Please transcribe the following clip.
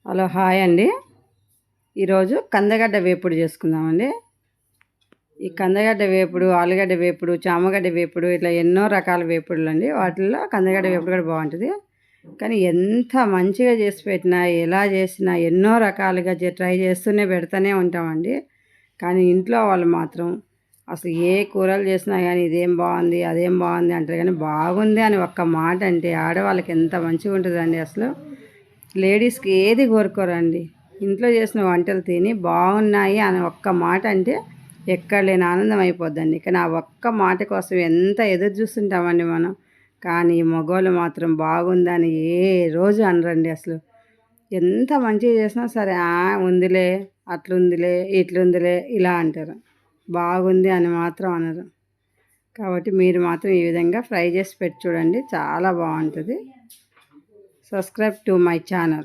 Hello hi అండి. ఈరోజు కందగడ్డ వేపుడు చేసుకుందామండి. ఈ కందగడ్డ వేపుడు, ఆలుగడ్డ వేపుడు, చామగడ్డ వేపుడు ఇట్లా ఎన్నో రకాల వేపుడులు అండి. వాటిల్లో కందగడ్డ వేపుడు కూడా బాగుంటుంది. కానీ ఎంత మంచిగా చేసి పెట్టినా, ఎలా చేసినా ఎన్నో రకాలుగా ట్రై చేస్తూనే పెడతానే ఉంటామండి. కానీ ఇంట్లో వాళ్ళు మాత్రం అసలు ఏ కూరలు చేసినా కానీ ఇదేం బాగుంది, అదేం బాగుంది అంటారు. కానీ బాగుంది అని ఒక్క మాట అంటే ఆడవాళ్ళకి ఎంత మంచిగా ఉంటుందండి. అసలు లేడీస్కి ఏది కోరుకోరండి. ఇంట్లో చేసిన వంటలు తిని బాగున్నాయి అని ఒక్క మాట అంటే ఎక్కడ లేని ఆనందం అయిపోద్దండి. కానీ ఆ ఒక్క మాట కోసం ఎంత ఎదురు చూస్తుంటామండి మనం. కానీ మగవాళ్ళు మాత్రం బాగుందని ఏ రోజు అనరండి. అసలు ఎంత మంచిగా చేసినా సరే ఉందిలే, అట్లుందిలే, ఇట్లుందిలే ఇలా అంటారు. బాగుంది అని మాత్రం అనరు. కాబట్టి మీరు మాత్రం ఈ విధంగా ఫ్రై చేసి పెట్టి చూడండి, చాలా బాగుంటుంది. Subscribe to my channel.